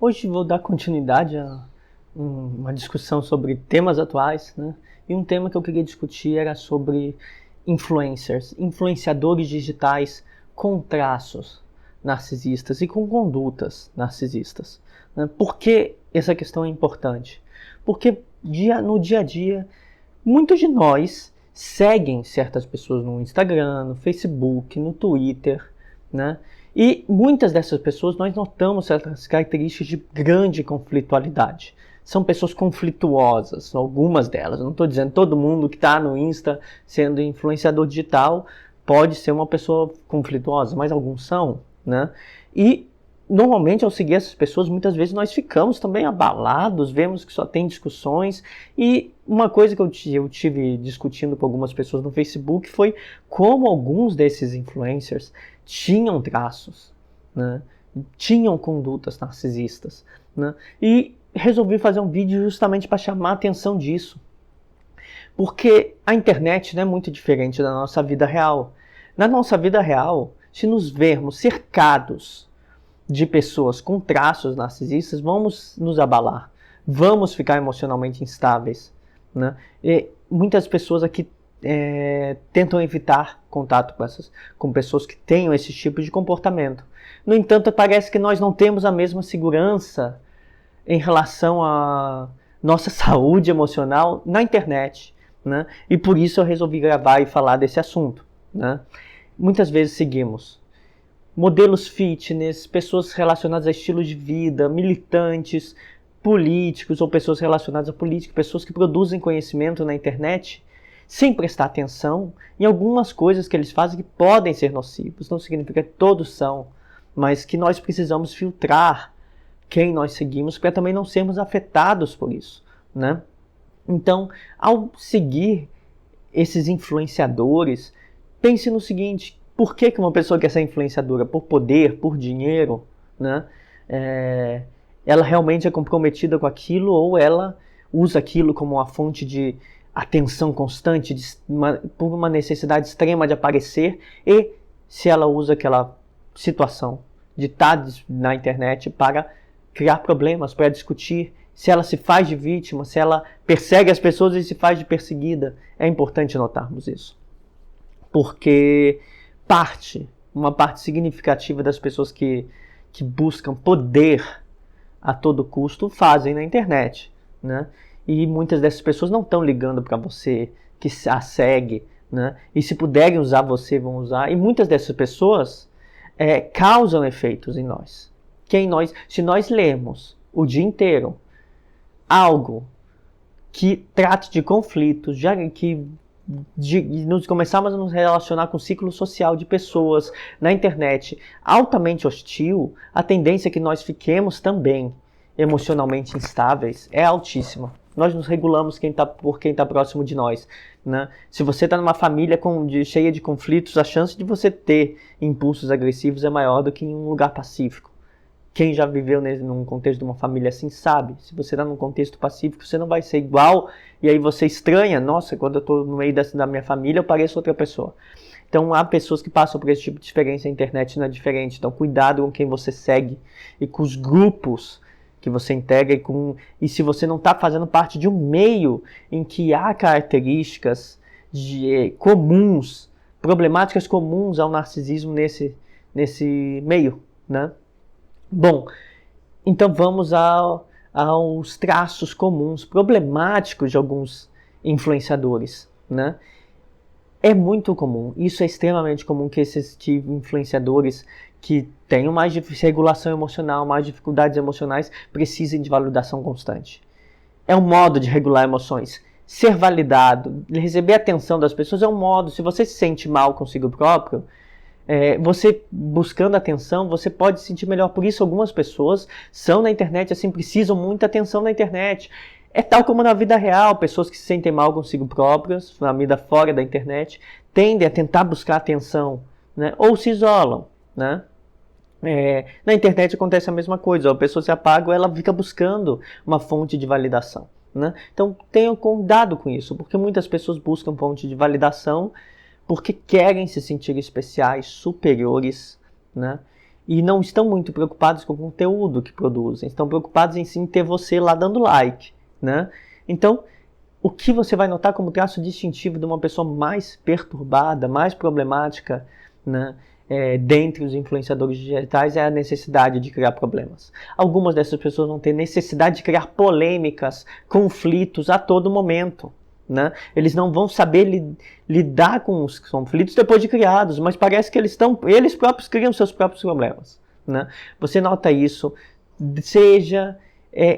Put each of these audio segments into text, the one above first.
Hoje vou dar continuidade a uma discussão sobre temas atuais, né? E um tema que eu queria discutir era sobre influencers, influenciadores digitais com traços narcisistas e com condutas narcisistas, né? Por que essa questão é importante? Porque no dia a dia, muitos de nós seguem certas pessoas no Instagram, no Facebook, no Twitter, né? E muitas dessas pessoas nós notamos certas características de grande conflitualidade. São pessoas conflituosas, algumas delas. Não estou dizendo todo mundo que está no Insta sendo influenciador digital pode ser uma pessoa conflituosa, mas alguns são, né? E normalmente ao seguir essas pessoas, muitas vezes nós ficamos também abalados, vemos que só tem discussões. E uma coisa que eu tive discutindo com algumas pessoas no Facebook foi como alguns desses influencers tinham traços, né? Tinham condutas narcisistas, né? E resolvi fazer um vídeo justamente para chamar a atenção disso. Porque a internet não é muito diferente da nossa vida real. Na nossa vida real, se nos vermos cercados de pessoas com traços narcisistas, vamos nos abalar, vamos ficar emocionalmente instáveis, né? E muitas pessoas aqui tentam evitar contato com pessoas que tenham esse tipo de comportamento. No entanto, parece que nós não temos a mesma segurança em relação à nossa saúde emocional na internet, né? E por isso eu resolvi gravar e falar desse assunto, né? Muitas vezes seguimos modelos fitness, pessoas relacionadas a estilo de vida, militantes, políticos ou pessoas relacionadas a política, pessoas que produzem conhecimento na internet sem prestar atenção em algumas coisas que eles fazem que podem ser nocivos. Não significa que todos são, mas que nós precisamos filtrar quem nós seguimos para também não sermos afetados por isso, né? Então, ao seguir esses influenciadores, pense no seguinte: por que uma pessoa quer ser influenciadora? Por poder, por dinheiro, né? Ela realmente é comprometida com aquilo ou ela usa aquilo como uma fonte de atenção constante, por uma necessidade extrema de aparecer? E se ela usa aquela situação de estar na internet para criar problemas, para discutir, se ela se faz de vítima, se ela persegue as pessoas e se faz de perseguida? É importante notarmos isso. Porque uma parte significativa das pessoas que buscam poder a todo custo fazem na internet, né? E muitas dessas pessoas não estão ligando para você que a segue, né? E se puderem usar você, vão usar. E muitas dessas pessoas causam efeitos em nós. Se nós lermos o dia inteiro algo que trate de conflitos, nos começarmos a nos relacionar com o ciclo social de pessoas na internet altamente hostil, a tendência é que nós fiquemos também emocionalmente instáveis é altíssima. Nós nos regulamos por quem está próximo de nós, né? Se você está numa família cheia de conflitos, a chance de você ter impulsos agressivos é maior do que em um lugar pacífico. Quem já viveu num contexto de uma família assim sabe. Se você está num contexto pacífico, você não vai ser igual. E aí você estranha. Nossa, quando eu estou no meio da minha família, eu pareço outra pessoa. Então há pessoas que passam por esse tipo de diferença. A internet não é diferente. Então cuidado com quem você segue e com os grupos que você integra. E se você não está fazendo parte de um meio em que há características comuns, problemáticas comuns ao narcisismo nesse meio, né? Bom, então vamos aos traços comuns, problemáticos de alguns influenciadores, né? É muito comum, isso é extremamente comum que esses influenciadores que tenham mais desregulação emocional, mais dificuldades emocionais, precisem de validação constante. É um modo de regular emoções. Ser validado, receber a atenção das pessoas é um modo. Se você se sente mal consigo próprio, você buscando atenção, você pode se sentir melhor. Por isso algumas pessoas são na internet assim, precisam muita atenção na internet. É tal como na vida real, pessoas que se sentem mal consigo próprias, na vida fora da internet, tendem a tentar buscar atenção, né? Ou se isolam, né? Na internet acontece a mesma coisa, a pessoa se apaga, ela fica buscando uma fonte de validação, né? Então tenham cuidado com isso, porque muitas pessoas buscam fonte de validação porque querem se sentir especiais, superiores, né? e não estão muito preocupados com o conteúdo que produzem, estão preocupados em sim ter você lá dando like, né? Então, o que você vai notar como traço distintivo de uma pessoa mais perturbada, mais problemática, né, dentre os influenciadores digitais é a necessidade de criar problemas. Algumas dessas pessoas vão ter necessidade de criar polêmicas, conflitos a todo momento. Né? Eles não vão saber lidar com os conflitos depois de criados, mas parece que eles próprios criam seus próprios problemas. Né? Você nota isso, seja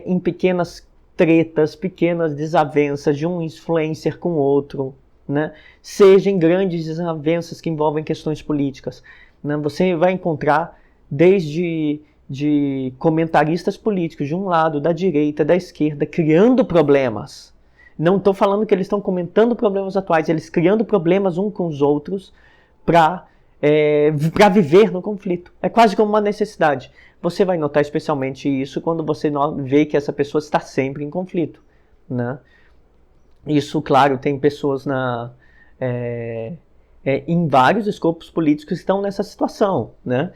em pequenas tretas, pequenas desavenças de um influencer com outro, né? Seja em grandes desavenças que envolvem questões políticas. Né? Você vai encontrar desde de comentaristas políticos de um lado, da direita, da esquerda, criando problemas. Não estou falando que eles estão comentando problemas atuais, eles criando problemas uns com os outros para viver no conflito. É quase como uma necessidade. Você vai notar especialmente isso quando você vê que essa pessoa está sempre em conflito. Né? Isso, claro, tem pessoas em vários escopos políticos que estão nessa situação. Né?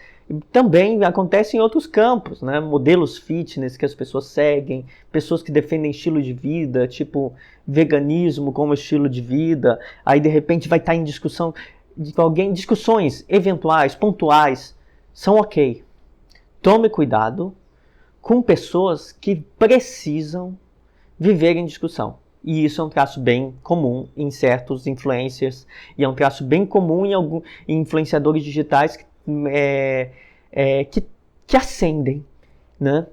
Também acontece em outros campos, né? Modelos fitness que as pessoas seguem, pessoas que defendem estilo de vida, tipo veganismo como estilo de vida, aí de repente vai estar em discussão de alguém, discussões eventuais, pontuais, são ok. Tome cuidado com pessoas que precisam viver em discussão. E isso é um traço bem comum em certos influencers, e é um traço bem comum em influenciadores digitais que ascendem, né?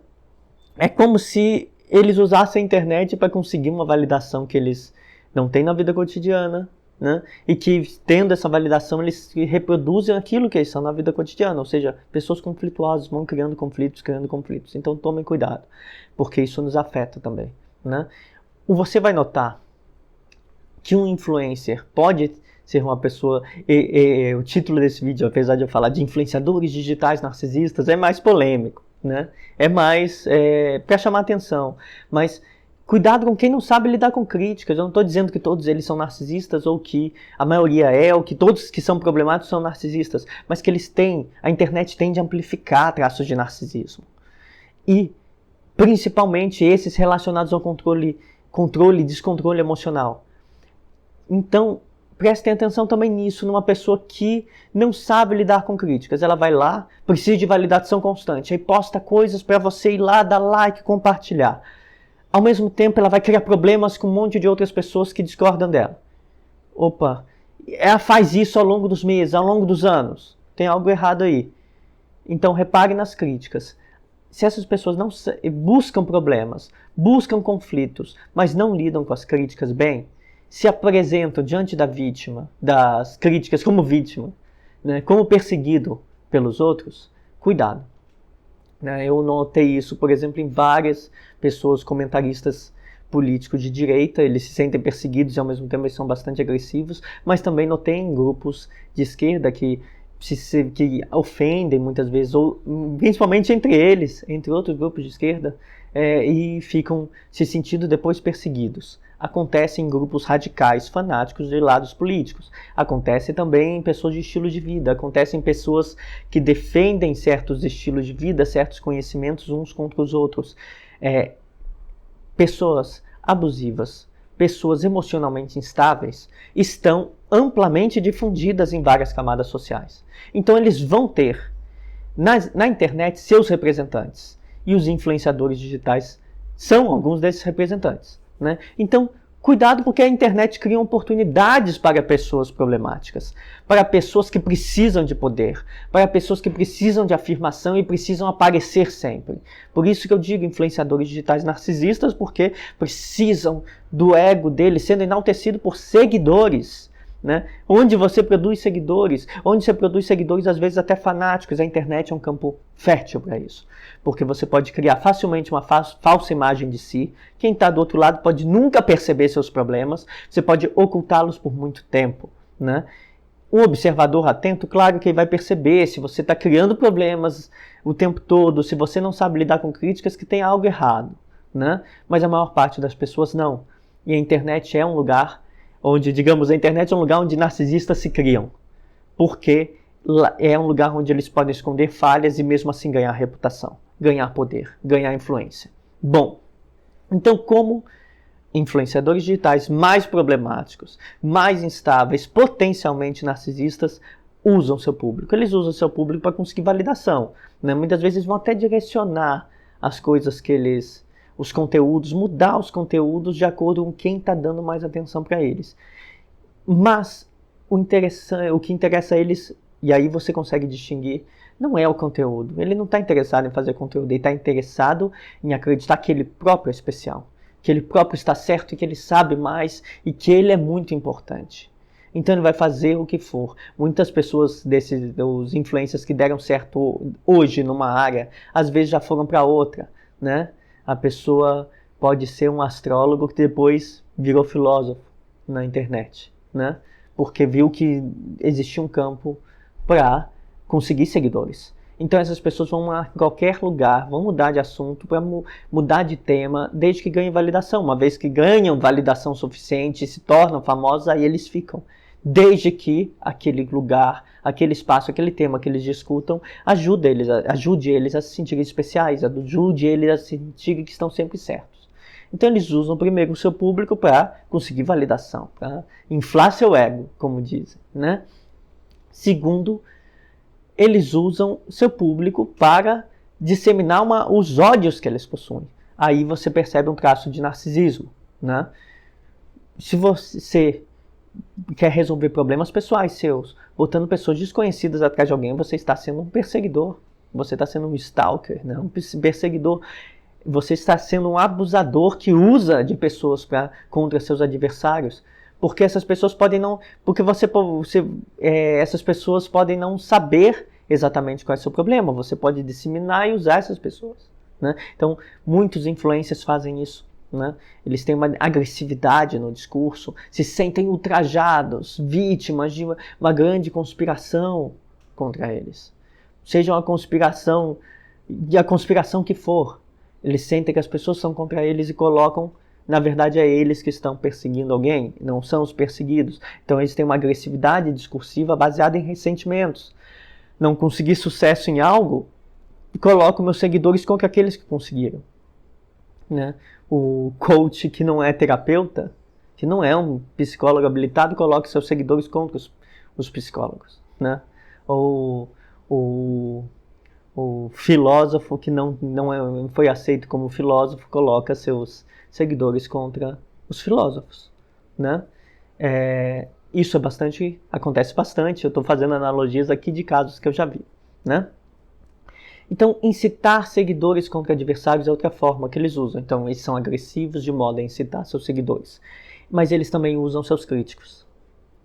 É como se eles usassem a internet para conseguir uma validação que eles não têm na vida cotidiana, né? E que, tendo essa validação, eles reproduzem aquilo que eles são na vida cotidiana, ou seja, pessoas conflituosas vão criando conflitos. Então tomem cuidado, porque isso nos afeta também, né? Você vai notar que um influencer pode ser uma pessoa... o título desse vídeo, apesar de eu falar de influenciadores digitais narcisistas, é mais polêmico, né? É mais para chamar atenção. Mas cuidado com quem não sabe lidar com críticas. Eu não estou dizendo que todos eles são narcisistas, ou que a maioria ou que todos que são problemáticos são narcisistas. Mas que a internet tende a amplificar traços de narcisismo. E, principalmente, esses relacionados ao controle e descontrole emocional. Então, prestem atenção também nisso, numa pessoa que não sabe lidar com críticas. Ela vai lá, precisa de validação constante, aí posta coisas para você ir lá, dar like, compartilhar. Ao mesmo tempo, ela vai criar problemas com um monte de outras pessoas que discordam dela. Opa, ela faz isso ao longo dos meses, ao longo dos anos. Tem algo errado aí. Então, repare nas críticas. Se essas pessoas não buscam problemas, buscam conflitos, mas não lidam com as críticas bem, se apresentam diante da vítima, das críticas como vítima, né, como perseguido pelos outros, cuidado. Né, eu notei isso, por exemplo, em várias pessoas, comentaristas políticos de direita, eles se sentem perseguidos e ao mesmo tempo eles são bastante agressivos, mas também notei em grupos de esquerda que ofendem muitas vezes, ou principalmente entre eles, entre outros grupos de esquerda, e ficam se sentindo depois perseguidos. Acontece em grupos radicais, fanáticos de lados políticos. Acontece também em pessoas de estilo de vida. Acontece em pessoas que defendem certos estilos de vida, certos conhecimentos uns contra os outros. Pessoas abusivas, pessoas emocionalmente instáveis, estão amplamente difundidas em várias camadas sociais. Então eles vão ter na internet seus representantes. E os influenciadores digitais são alguns desses representantes. Né? Então, cuidado, porque a internet cria oportunidades para pessoas problemáticas, para pessoas que precisam de poder, para pessoas que precisam de afirmação e precisam aparecer sempre. Por isso que eu digo influenciadores digitais narcisistas, porque precisam do ego deles sendo enaltecido por seguidores. Né? Onde você produz seguidores, às vezes até fanáticos, a internet é um campo fértil para isso. Porque você pode criar facilmente uma falsa imagem de si, quem está do outro lado pode nunca perceber seus problemas, você pode ocultá-los por muito tempo. Né? Um observador atento, claro que ele vai perceber se você está criando problemas o tempo todo, se você não sabe lidar com críticas, que tem algo errado. Né? Mas a maior parte das pessoas não. E a internet é um lugar onde, digamos, a internet é um lugar onde narcisistas se criam. Porque é um lugar onde eles podem esconder falhas e mesmo assim ganhar reputação, ganhar poder, ganhar influência. Bom, então como influenciadores digitais mais problemáticos, mais instáveis, potencialmente narcisistas, usam seu público? Eles usam seu público para conseguir validação, né? Muitas vezes eles vão até direcionar as coisas que eles, os conteúdos, mudar os conteúdos de acordo com quem está dando mais atenção para eles. Mas o que interessa a eles, e aí você consegue distinguir, não é o conteúdo. Ele não está interessado em fazer conteúdo, ele está interessado em acreditar que ele próprio é especial, que ele próprio está certo e que ele sabe mais e que ele é muito importante. Então ele vai fazer o que for. Muitas pessoas dos influencers que deram certo hoje numa área, às vezes já foram para outra, né? A pessoa pode ser um astrólogo que depois virou filósofo na internet, né? Porque viu que existia um campo para conseguir seguidores. Então essas pessoas vão a qualquer lugar, vão mudar de assunto, para mudar de tema, desde que ganhem validação. Uma vez que ganham validação suficiente e se tornam famosos, aí eles ficam. Desde que aquele lugar, aquele espaço, aquele tema que eles discutam, ajude eles a se sentirem especiais, ajude eles a se sentirem que estão sempre certos. Então eles usam primeiro o seu público para conseguir validação, para inflar seu ego, como dizem, né? Segundo, eles usam seu público para disseminar os ódios que eles possuem. Aí você percebe um traço de narcisismo, né? Se você quer resolver problemas pessoais seus, botando pessoas desconhecidas atrás de alguém, você está sendo um perseguidor. Você está sendo um stalker, né? Um perseguidor. Você está sendo um abusador que usa de pessoas contra seus adversários. Porque essas pessoas podem não... essas pessoas podem não saber exatamente qual é o seu problema. Você pode disseminar e usar essas pessoas, né? Então, muitos influencers fazem isso, né? Eles têm uma agressividade no discurso, se sentem ultrajados, vítimas de uma grande conspiração contra eles. Seja uma conspiração, e a conspiração que for, eles sentem que as pessoas são contra eles e colocam, na verdade é eles que estão perseguindo alguém, não são os perseguidos. Então eles têm uma agressividade discursiva baseada em ressentimentos. Não consegui sucesso em algo, e coloco meus seguidores contra aqueles que conseguiram, né? O coach que não é terapeuta, que não é um psicólogo habilitado, coloca seus seguidores contra os psicólogos, né? Ou o filósofo que não foi aceito como filósofo, coloca seus seguidores contra os filósofos, né? Isso acontece bastante, eu estou fazendo analogias aqui de casos que eu já vi, né? Então, incitar seguidores contra adversários é outra forma que eles usam. Então, eles são agressivos de modo a incitar seus seguidores. Mas eles também usam seus críticos.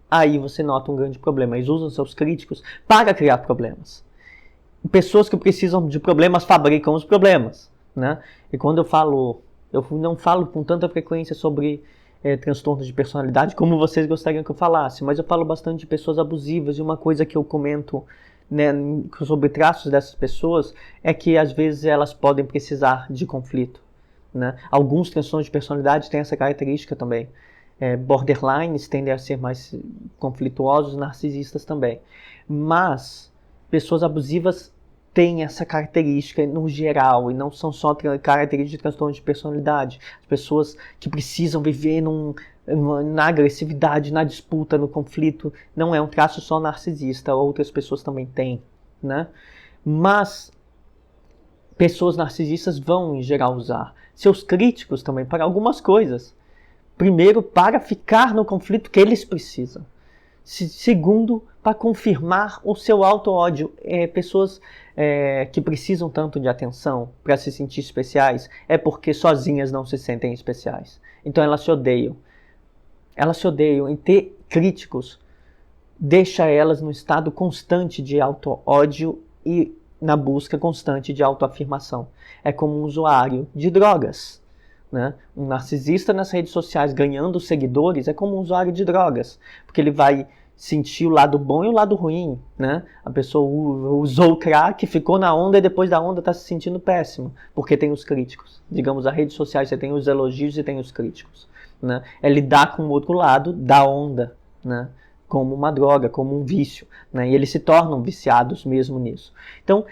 Aí você nota um grande problema. Eles usam seus críticos para criar problemas. Pessoas que precisam de problemas fabricam os problemas, né? E quando eu não falo com tanta frequência sobre transtornos de personalidade como vocês gostariam que eu falasse, mas eu falo bastante de pessoas abusivas, e uma coisa que eu comento, né, sobre traços dessas pessoas é que às vezes elas podem precisar de conflito, né? Alguns transtornos de personalidade têm essa característica também. Borderlines tendem a ser mais conflituosos, narcisistas também. Mas pessoas abusivas têm essa característica no geral, e não são só características de transtorno de personalidade. As pessoas que precisam viver na agressividade, na disputa, no conflito, não é um traço só narcisista, outras pessoas também têm, né? Mas pessoas narcisistas vão, em geral, usar seus críticos também para algumas coisas. Primeiro, para ficar no conflito que eles precisam. Segundo, para confirmar o seu auto-ódio. Pessoas que precisam tanto de atenção para se sentir especiais é porque sozinhas não se sentem especiais. Então elas se odeiam. Elas se odeiam, e ter críticos deixa elas num estado constante de auto-ódio e na busca constante de autoafirmação. É como um usuário de drogas, né? Um narcisista nas redes sociais ganhando seguidores é como um usuário de drogas, porque ele vai sentir o lado bom e o lado ruim, né? A pessoa usou o crack, ficou na onda, e depois da onda está se sentindo péssimo, porque tem os críticos. Digamos, as redes sociais, você tem os elogios e tem os críticos, né? É lidar com o outro lado da onda, né? como uma droga, como um vício, né? E eles se tornam viciados mesmo nisso. Então,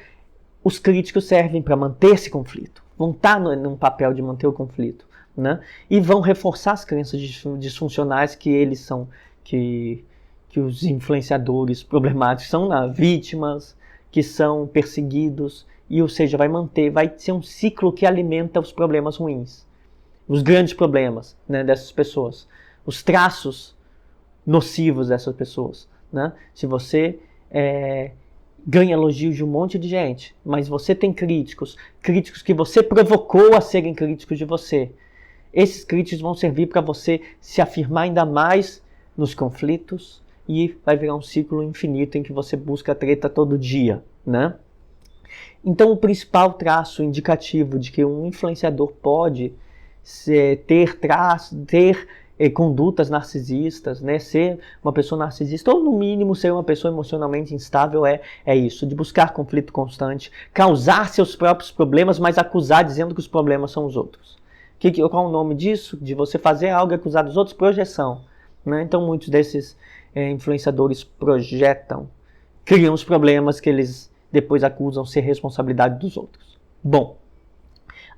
os críticos servem para manter esse conflito, vão estar num papel de manter o conflito, né? E vão reforçar as crenças disfuncionais que eles são, que os influenciadores problemáticos são vítimas, que são perseguidos, e ou seja, vai ser um ciclo que alimenta os problemas ruins, os grandes problemas, né, dessas pessoas, os traços nocivos dessas pessoas, né? Se você ganha elogios de um monte de gente, mas você tem críticos que você provocou a serem críticos de você, esses críticos vão servir para você se afirmar ainda mais nos conflitos, e vai virar um ciclo infinito em que você busca treta todo dia, né? Então, o principal traço indicativo de que um influenciador pode ter condutas narcisistas, né? Ser uma pessoa narcisista, ou no mínimo ser uma pessoa emocionalmente instável, é isso, de buscar conflito constante, causar seus próprios problemas, mas acusar dizendo que os problemas são os outros. Qual é o nome disso? De você fazer algo e acusar dos outros? Projeção, né? Então, muitos desses influenciadores projetam, criam os problemas que eles depois acusam ser responsabilidade dos outros. Bom,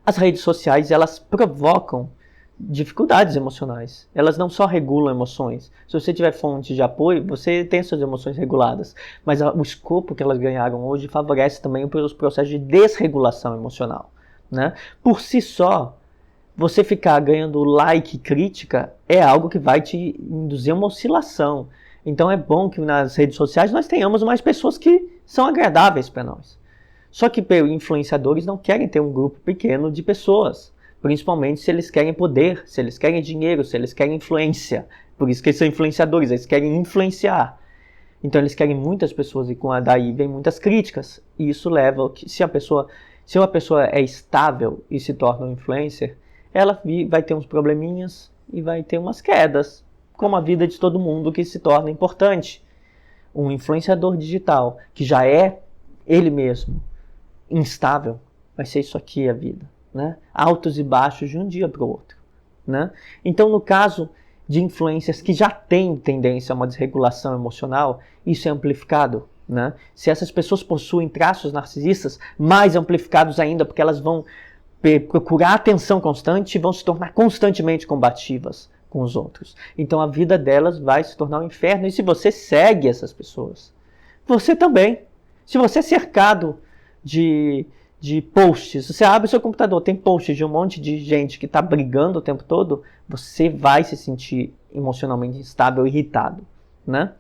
as redes sociais, elas provocam dificuldades emocionais. Elas não só regulam emoções. Se você tiver fonte de apoio, você tem suas emoções reguladas. Mas o escopo que elas ganharam hoje favorece também os processos de desregulação emocional, né? Por si só, você ficar ganhando like e crítica é algo que vai te induzir uma oscilação. Então é bom que nas redes sociais nós tenhamos mais pessoas que são agradáveis para nós. Só que influenciadores não querem ter um grupo pequeno de pessoas, principalmente se eles querem poder, se eles querem dinheiro, se eles querem influência. Por isso que eles são influenciadores, eles querem influenciar. Então eles querem muitas pessoas, e daí vem muitas críticas. E isso leva a que se uma pessoa é estável e se torna um influencer, ela vai ter uns probleminhas e vai ter umas quedas, como a vida de todo mundo que se torna importante. Um influenciador digital que já é ele mesmo instável, vai ser isso aqui a vida, né? Altos e baixos de um dia para o outro, né? Então, no caso de influências que já têm tendência a uma desregulação emocional, isso é amplificado, né? Se essas pessoas possuem traços narcisistas, mais amplificados ainda, porque elas vão procurar atenção constante e vão se tornar constantemente combativas com os outros. Então a vida delas vai se tornar um inferno. E se você segue essas pessoas, você também. Se você é cercado de posts, você abre o seu computador, tem posts de um monte de gente que está brigando o tempo todo, você vai se sentir emocionalmente instável, irritado, né?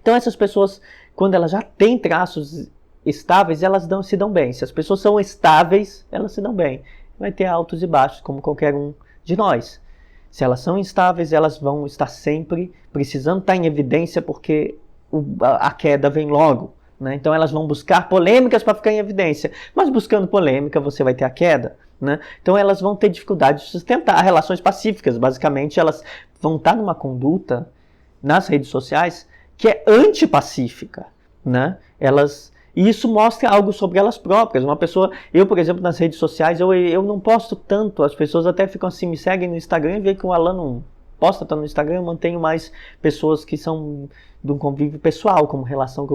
Então essas pessoas, quando elas já têm traços estáveis, elas se dão bem. Se as pessoas são estáveis, elas se dão bem. Vai ter altos e baixos, como qualquer um de nós. Se elas são instáveis, elas vão estar sempre precisando estar em evidência, porque a queda vem logo, né? Então elas vão buscar polêmicas para ficar em evidência. Mas buscando polêmica, você vai ter a queda, né? Então elas vão ter dificuldade de sustentar relações pacíficas. Basicamente, elas vão estar numa conduta nas redes sociais que é antipacífica, né? E isso mostra algo sobre elas próprias. Uma pessoa, eu, por exemplo, nas redes sociais, eu não posto tanto. As pessoas até ficam assim, me seguem no Instagram e veem que o Alan não posta tanto no Instagram. Eu mantenho mais pessoas que são de um convívio pessoal, como relação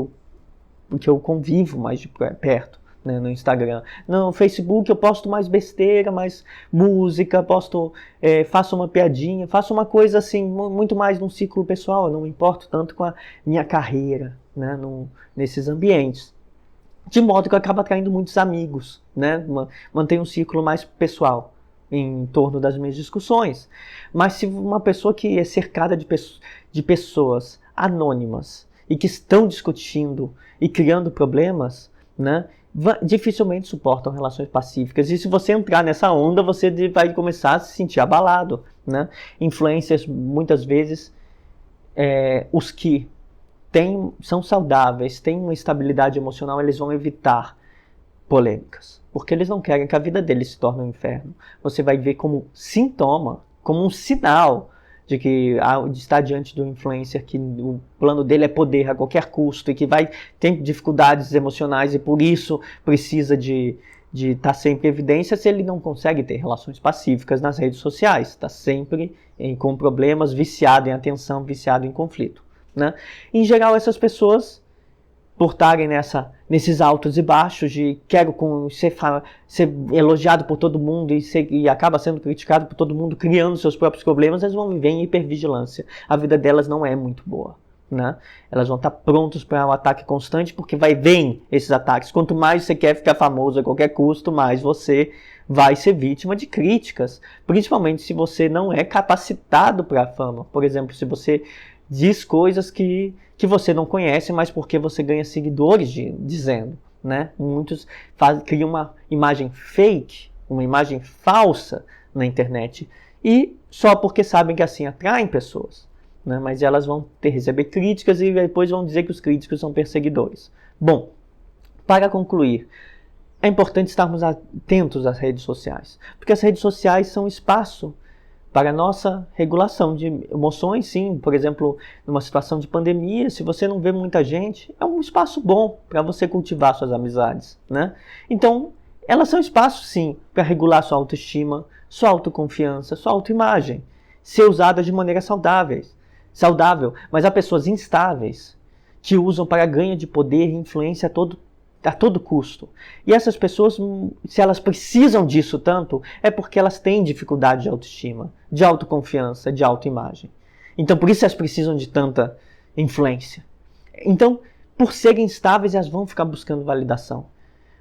que eu convivo mais de perto, né, no Instagram. No Facebook eu posto mais besteira, mais música, faço uma piadinha, faço uma coisa assim, muito mais num ciclo pessoal. Eu não me importo tanto com a minha carreira, né, nesses ambientes. De modo que eu acabo atraindo muitos amigos, né? Mantenho um círculo mais pessoal em torno das minhas discussões. Mas se uma pessoa que é cercada de pessoas anônimas e que estão discutindo e criando problemas, né, dificilmente suportam relações pacíficas. E se você entrar nessa onda, você vai começar a se sentir abalado, né? Influências, muitas vezes, os que são saudáveis, têm uma estabilidade emocional, eles vão evitar polêmicas, porque eles não querem que a vida deles se torne um inferno. Você vai ver como sintoma, como um sinal de que está diante do influencer que o plano dele é poder a qualquer custo e que tem dificuldades emocionais e por isso precisa de estar sempre em evidência. Se ele não consegue ter relações pacíficas nas redes sociais, está sempre com problemas, viciado em atenção, viciado em conflito, né? Em geral, essas pessoas, por estarem nesses altos e baixos de quero ser elogiado por todo mundo e acaba sendo criticado por todo mundo, criando seus próprios problemas, elas vão viver em hipervigilância. A vida delas não é muito boa, né? Elas vão estar prontas para um ataque constante, porque vem esses ataques. Quanto mais você quer ficar famoso a qualquer custo, mais você vai ser vítima de críticas, principalmente se você não é capacitado para a fama. Por exemplo, se você diz coisas que você não conhece, mas porque você ganha seguidores dizendo, né? Muitos criam uma imagem fake, uma imagem falsa na internet, e só porque sabem que assim atraem pessoas, né? Mas elas vão receber críticas e depois vão dizer que os críticos são perseguidores. Bom, para concluir, é importante estarmos atentos às redes sociais, porque as redes sociais são espaço para a nossa regulação de emoções, sim. Por exemplo, numa situação de pandemia, se você não vê muita gente, é um espaço bom para você cultivar suas amizades, né? Então, elas são espaços, sim, para regular sua autoestima, sua autoconfiança, sua autoimagem, ser usadas de maneira saudável. Mas há pessoas instáveis que usam para ganho de poder e influência a todo custo. E essas pessoas, se elas precisam disso tanto, é porque elas têm dificuldade de autoestima, de autoconfiança, de autoimagem. Então, por isso elas precisam de tanta influência. Então, por serem instáveis, elas vão ficar buscando validação.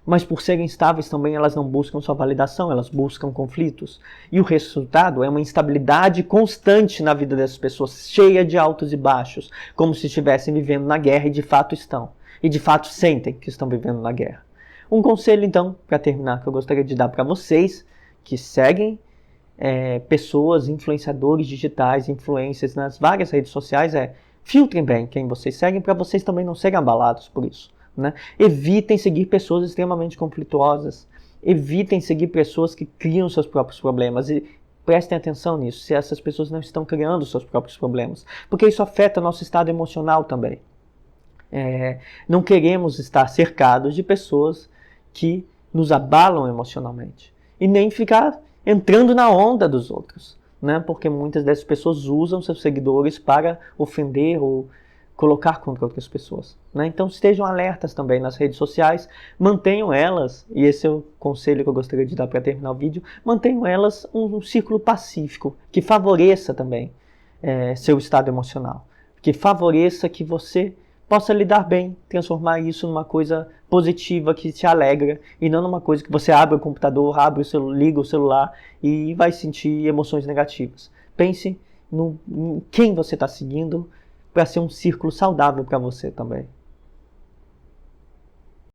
Mas por serem instáveis também, elas não buscam só validação, elas buscam conflitos. E o resultado é uma instabilidade constante na vida dessas pessoas, cheia de altos e baixos, como se estivessem vivendo na guerra, e de fato estão. E de fato sentem que estão vivendo na guerra. Um conselho, então, para terminar, que eu gostaria de dar para vocês que seguem pessoas, influenciadores digitais, influencers nas várias redes sociais, filtrem bem quem vocês seguem para vocês também não serem abalados por isso, né? Evitem seguir pessoas extremamente conflituosas. Evitem seguir pessoas que criam seus próprios problemas. E prestem atenção nisso, se essas pessoas não estão criando seus próprios problemas. Porque isso afeta nosso estado emocional também. Não queremos estar cercados de pessoas que nos abalam emocionalmente. E nem ficar entrando na onda dos outros, né? Porque muitas dessas pessoas usam seus seguidores para ofender ou colocar contra outras pessoas, né? Então estejam alertas também nas redes sociais, mantenham elas, e esse é o conselho que eu gostaria de dar para terminar o vídeo, mantenham elas um círculo pacífico, que favoreça também seu estado emocional, que favoreça que você possa lidar bem, transformar isso numa coisa positiva que te alegra e não numa coisa que você abre o computador, liga o celular e vai sentir emoções negativas. Pense em quem você está seguindo para ser um círculo saudável para você também.